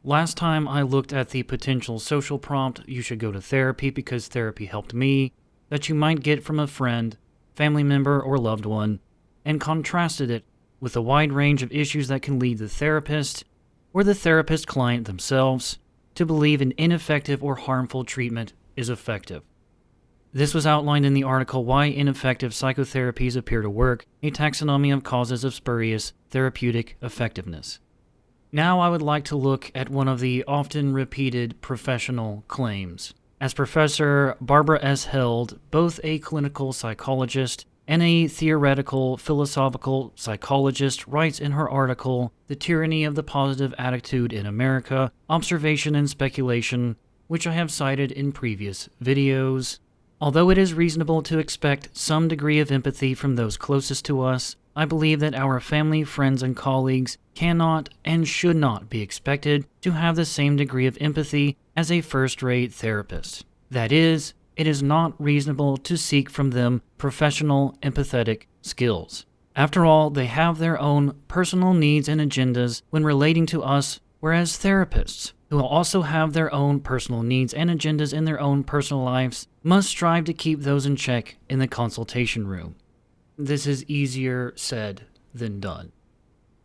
Last time I looked at the potential social prompt, you should go to therapy because therapy helped me, that you might get from a friend, family member, or loved one, and contrasted it with a wide range of issues that can lead the therapist or the therapist client themselves to believe an ineffective or harmful treatment is effective. This was outlined in the article Why Ineffective Psychotherapies Appear to Work, a taxonomy of causes of spurious therapeutic effectiveness. Now I would like to look at one of the often repeated professional claims. As Professor Barbara S. Held, both a clinical psychologist and a theoretical philosophical psychologist, writes in her article, The Tyranny of the Positive Attitude in America, Observation and Speculation, which I have cited in previous videos. Although it is reasonable to expect some degree of empathy from those closest to us, I believe that our family, friends, and colleagues cannot and should not be expected to have the same degree of empathy as a first-rate therapist. That is, it is not reasonable to seek from them professional empathetic skills. After all, they have their own personal needs and agendas when relating to us, whereas therapists, who will also have their own personal needs and agendas in their own personal lives, must strive to keep those in check in the consultation room. This is easier said than done.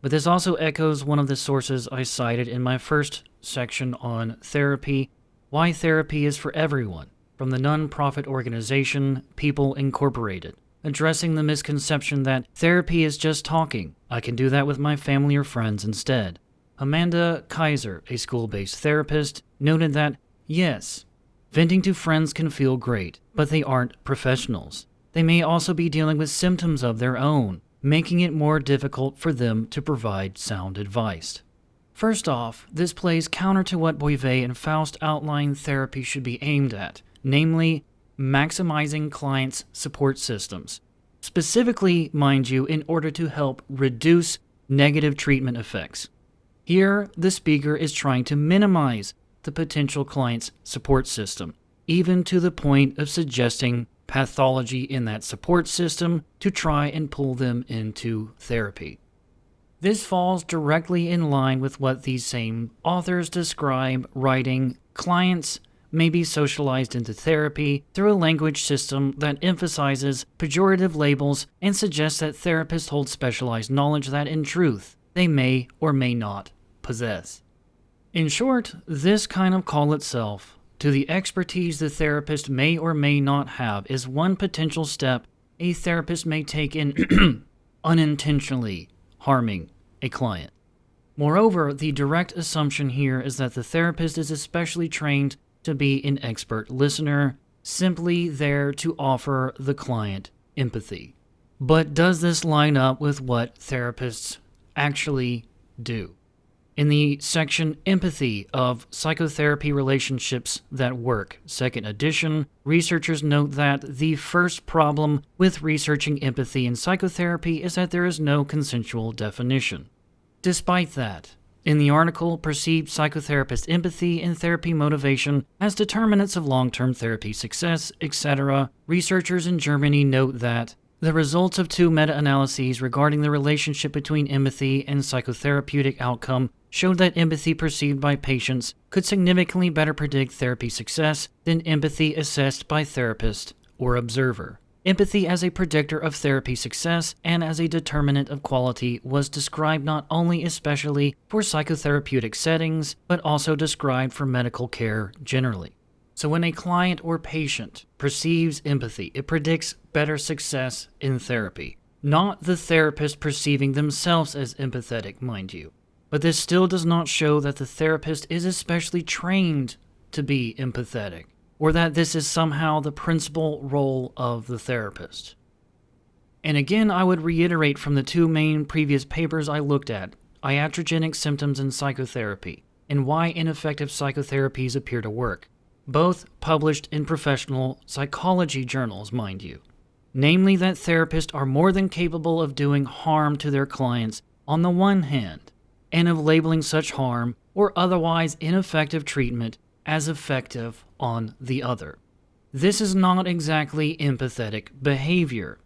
But this also echoes one of the sources I cited in my first section on therapy, Why Therapy is for Everyone, from the nonprofit organization People Incorporated, addressing the misconception that therapy is just talking. I can do that with my family or friends instead. Amanda Kaiser, a school-based therapist, noted that, yes, venting to friends can feel great, but they aren't professionals. They may also be dealing with symptoms of their own, making it more difficult for them to provide sound advice. First off, this plays counter to what Boivay and Faust outlined therapy should be aimed at, namely, maximizing clients' support systems. Specifically, mind you, in order to help reduce negative treatment effects. Here, the speaker is trying to minimize the potential client's support system, even to the point of suggesting pathology in that support system to try and pull them into therapy. This falls directly in line with what these same authors describe, writing, clients may be socialized into therapy through a language system that emphasizes pejorative labels and suggests that therapists hold specialized knowledge that, in truth, they may or may not possess. In short, this kind of call itself to the expertise the therapist may or may not have is one potential step a therapist may take in unintentionally harming a client. Moreover, the direct assumption here is that the therapist is especially trained to be an expert listener, simply there to offer the client empathy. But does this line up with what therapists actually do? In the section Empathy of Psychotherapy Relationships That Work, 2nd edition, researchers note that the first problem with researching empathy in psychotherapy is that there is no consensual definition. Despite that, in the article Perceived Psychotherapist Empathy and Therapy Motivation as Determinants of Long-Term Therapy Success, etc., researchers in Germany note that the results of 2 meta-analyses regarding the relationship between empathy and psychotherapeutic outcome showed that empathy perceived by patients could significantly better predict therapy success than empathy assessed by therapist or observer. Empathy as a predictor of therapy success and as a determinant of quality was described not only especially for psychotherapeutic settings, but also described for medical care generally. So when a client or patient perceives empathy, it predicts better success in therapy. Not the therapist perceiving themselves as empathetic, mind you. But this still does not show that the therapist is especially trained to be empathetic, or that this is somehow the principal role of the therapist. And again, I would reiterate from the 2 main previous papers I looked at, Iatrogenic Symptoms in Psychotherapy, and Why Ineffective Psychotherapies Appear to Work, both published in professional psychology journals, mind you. Namely that therapists are more than capable of doing harm to their clients on the one hand, and of labeling such harm or otherwise ineffective treatment as effective on the other. This is not exactly empathetic behavior.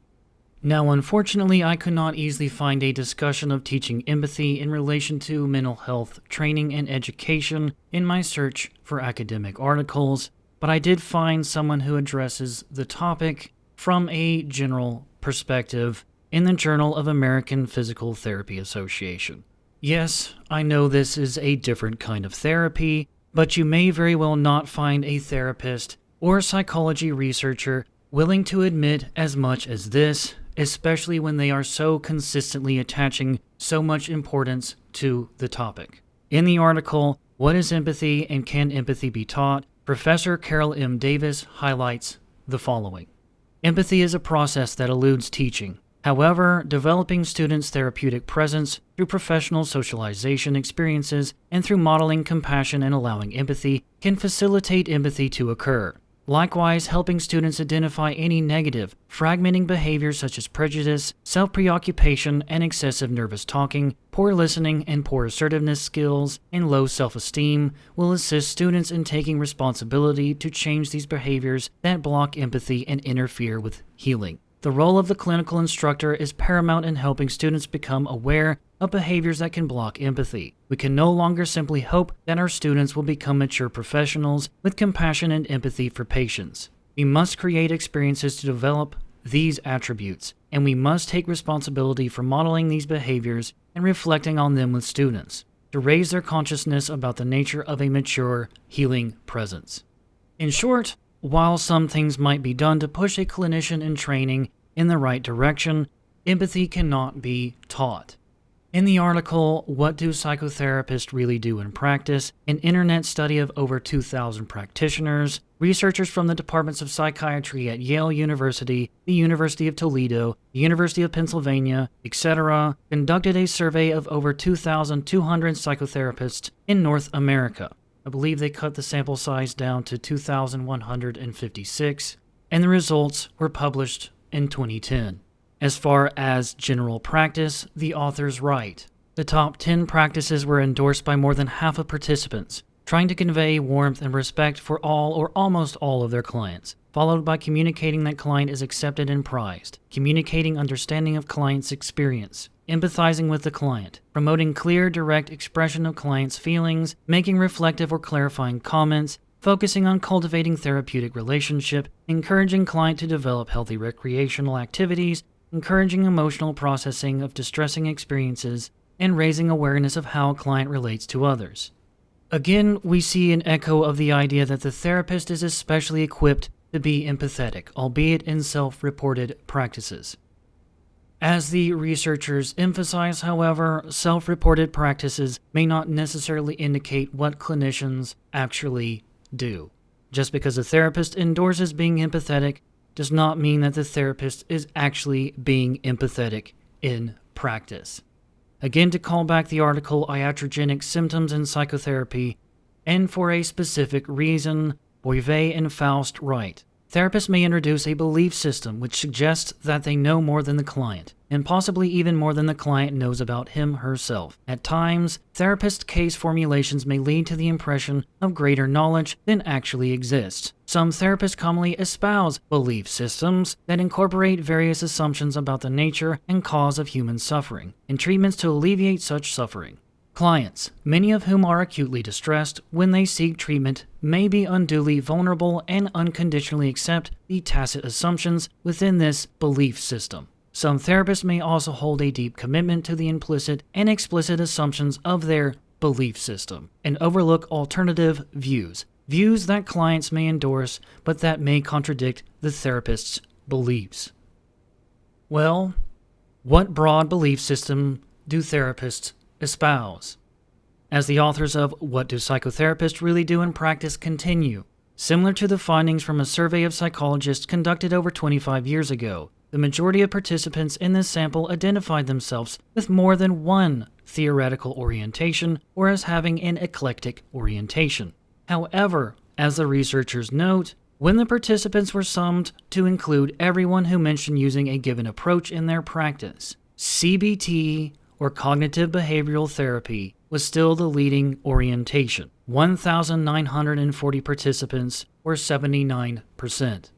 Now, unfortunately, I could not easily find a discussion of teaching empathy in relation to mental health training and education in my search for academic articles, but I did find someone who addresses the topic from a general perspective in the Journal of American Physical Therapy Association. Yes, I know this is a different kind of therapy, but you may very well not find a therapist or psychology researcher willing to admit as much as this, especially when they are so consistently attaching so much importance to the topic. In the article, What is Empathy and Can Empathy Be Taught?, Professor Carol M. Davis highlights the following. Empathy is a process that eludes teaching. However, developing students' therapeutic presence through professional socialization experiences and through modeling compassion and allowing empathy can facilitate empathy to occur. Likewise, helping students identify any negative, fragmenting behaviors such as prejudice, self-preoccupation, and excessive nervous talking, poor listening, and poor assertiveness skills, and low self-esteem will assist students in taking responsibility to change these behaviors that block empathy and interfere with healing. The role of the clinical instructor is paramount in helping students become aware of behaviors that can block empathy. We can no longer simply hope that our students will become mature professionals with compassion and empathy for patients. We must create experiences to develop these attributes, and we must take responsibility for modeling these behaviors and reflecting on them with students to raise their consciousness about the nature of a mature, healing presence. In short, while some things might be done to push a clinician in training in the right direction, empathy cannot be taught. In the article, What Do Psychotherapists Really Do in Practice?, an internet study of over 2,000 practitioners, researchers from the departments of psychiatry at Yale University, the University of Toledo, the University of Pennsylvania, etc., conducted a survey of over 2,200 psychotherapists in North America. I believe they cut the sample size down to 2,156, and the results were published in 2010. As far as general practice, the authors write, the top 10 practices were endorsed by more than half of participants, trying to convey warmth and respect for all or almost all of their clients, followed by communicating that client is accepted and prized, communicating understanding of client's experience, empathizing with the client, promoting clear, direct expression of client's feelings, making reflective or clarifying comments, focusing on cultivating therapeutic relationship, encouraging client to develop healthy recreational activities, encouraging emotional processing of distressing experiences, and raising awareness of how a client relates to others. Again, we see an echo of the idea that the therapist is especially equipped to be empathetic, albeit in self-reported practices. As the researchers emphasize, however, self-reported practices may not necessarily indicate what clinicians actually do. Just because a therapist endorses being empathetic does not mean that the therapist is actually being empathetic in practice. Again, to call back the article, Iatrogenic Symptoms in Psychotherapy, and for a specific reason, Boivet and Faust write, therapists may introduce a belief system which suggests that they know more than the client, and possibly even more than the client knows about him herself. At times, therapist case formulations may lead to the impression of greater knowledge than actually exists. Some therapists commonly espouse belief systems that incorporate various assumptions about the nature and cause of human suffering, and treatments to alleviate such suffering. Clients, many of whom are acutely distressed when they seek treatment, may be unduly vulnerable and unconditionally accept the tacit assumptions within this belief system. Some therapists may also hold a deep commitment to the implicit and explicit assumptions of their belief system and overlook alternative views that clients may endorse but that may contradict the therapist's beliefs. Well, what broad belief system do therapists espouse? As the authors of What Do Psychotherapists Really Do in Practice continue, similar to the findings from a survey of psychologists conducted over 25 years ago, the majority of participants in this sample identified themselves with more than one theoretical orientation or as having an eclectic orientation. However, as the researchers note, when the participants were summed to include everyone who mentioned using a given approach in their practice, CBT, or cognitive behavioral therapy, was still the leading orientation. 1,940 participants, or 79%.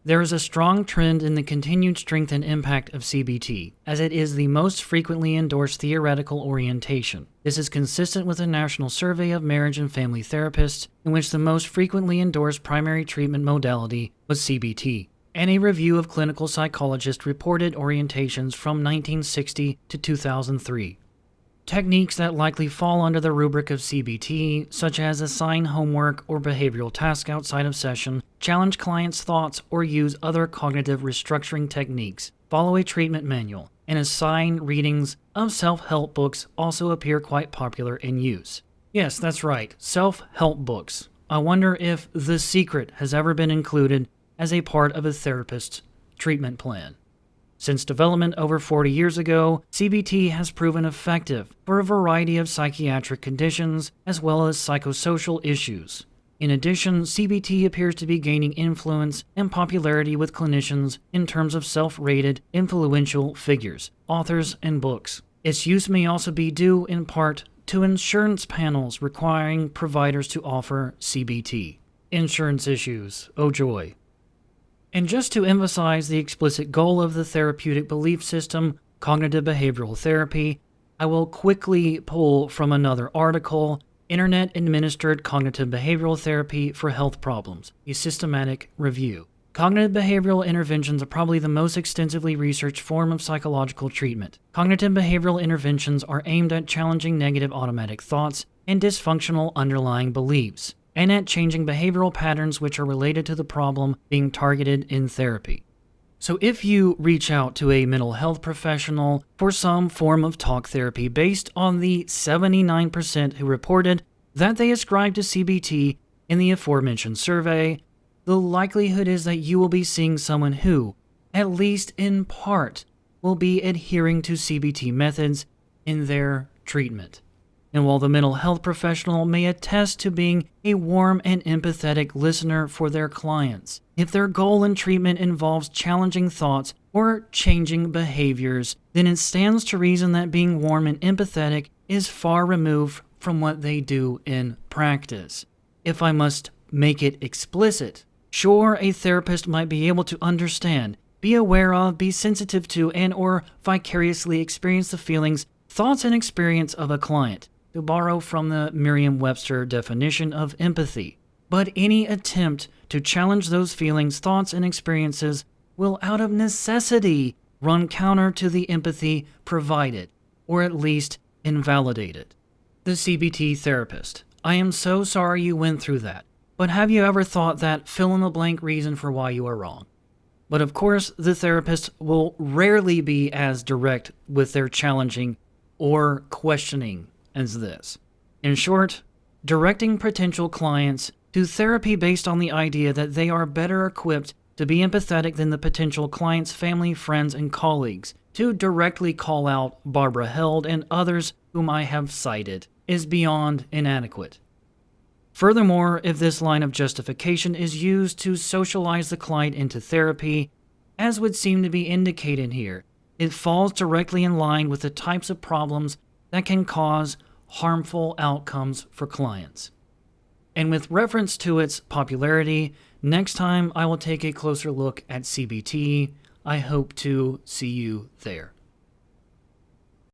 There is a strong trend in the continued strength and impact of CBT, as it is the most frequently endorsed theoretical orientation. This is consistent with a national survey of marriage and family therapists, in which the most frequently endorsed primary treatment modality was CBT, and a review of clinical psychologists reported orientations from 1960 to 2003. Techniques that likely fall under the rubric of CBT, such as assign homework or behavioral task outside of session, challenge clients' thoughts, or use other cognitive restructuring techniques, follow a treatment manual, and assign readings of self-help books also appear quite popular in use. Yes, that's right, self-help books. I wonder if The Secret has ever been included as a part of a therapist's treatment plan. Since development over 40 years ago, CBT has proven effective for a variety of psychiatric conditions as well as psychosocial issues. In addition, CBT appears to be gaining influence and popularity with clinicians in terms of self-rated, influential figures, authors, and books. Its use may also be due in part to insurance panels requiring providers to offer CBT. Insurance issues, oh joy. And just to emphasize the explicit goal of the therapeutic belief system, cognitive behavioral therapy, I will quickly pull from another article, Internet-Administered Cognitive Behavioral Therapy for Health Problems, a systematic review. Cognitive behavioral interventions are probably the most extensively researched form of psychological treatment. Cognitive behavioral interventions are aimed at challenging negative automatic thoughts and dysfunctional underlying beliefs, and at changing behavioral patterns which are related to the problem being targeted in therapy. So if you reach out to a mental health professional for some form of talk therapy based on the 79% who reported that they ascribe to CBT in the aforementioned survey, the likelihood is that you will be seeing someone who, at least in part, will be adhering to CBT methods in their treatment. And while the mental health professional may attest to being a warm and empathetic listener for their clients, if their goal in treatment involves challenging thoughts or changing behaviors, then it stands to reason that being warm and empathetic is far removed from what they do in practice. If I must make it explicit, sure, a therapist might be able to understand, be aware of, be sensitive to, and or vicariously experience the feelings, thoughts, and experience of a client, to borrow from the Merriam-Webster definition of empathy. But any attempt to challenge those feelings, thoughts, and experiences will out of necessity run counter to the empathy provided, or at least invalidate it. The CBT therapist. I am so sorry you went through that, but have you ever thought that fill-in-the-blank reason for why you are wrong? But of course, the therapist will rarely be as direct with their challenging or questioning as this. In short, directing potential clients to therapy based on the idea that they are better equipped to be empathetic than the potential client's family, friends, and colleagues, to directly call out Barbara Held and others whom I have cited, is beyond inadequate. Furthermore, if this line of justification is used to socialize the client into therapy, as would seem to be indicated here, it falls directly in line with the types of problems that can cause harmful outcomes for clients. And with reference to its popularity, next time I will take a closer look at CBT. I hope to see you there.